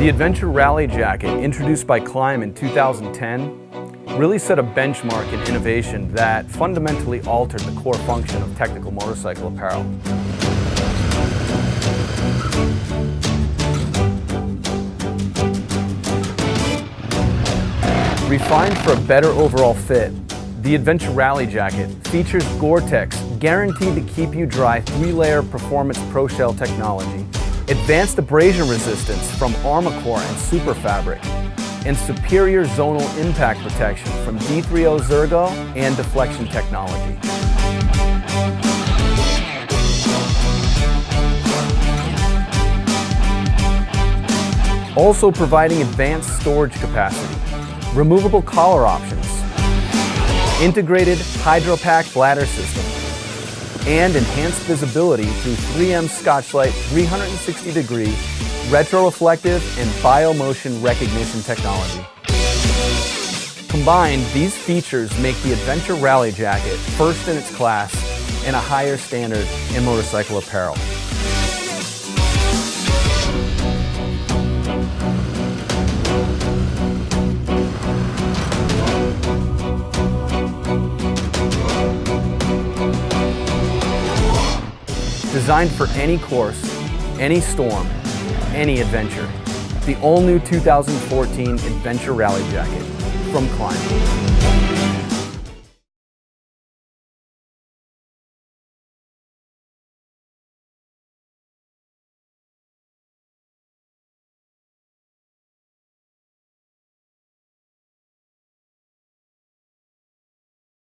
The Adventure Rally Jacket, introduced by Klim in 2010, really set a benchmark in innovation that fundamentally altered the core function of technical motorcycle apparel. Refined for a better overall fit, the Adventure Rally Jacket features GORE-TEX, guaranteed to keep you dry 3-layer performance Pro Shell technology, advanced abrasion resistance from Armacore and Super Fabric, and superior zonal impact protection from D3O Zergo and deflection technology. Also providing advanced storage capacity, removable collar options, integrated HydroPack bladder system, and enhanced visibility through 3M Scotchlite 360-degree retroreflective and biomotion recognition technology. Combined, these features make the Adventure Rally Jacket first in its class and a higher standard in motorcycle apparel. Designed for any course, any storm, any adventure. The all-new 2014 Adventure Rally Jacket from Klim.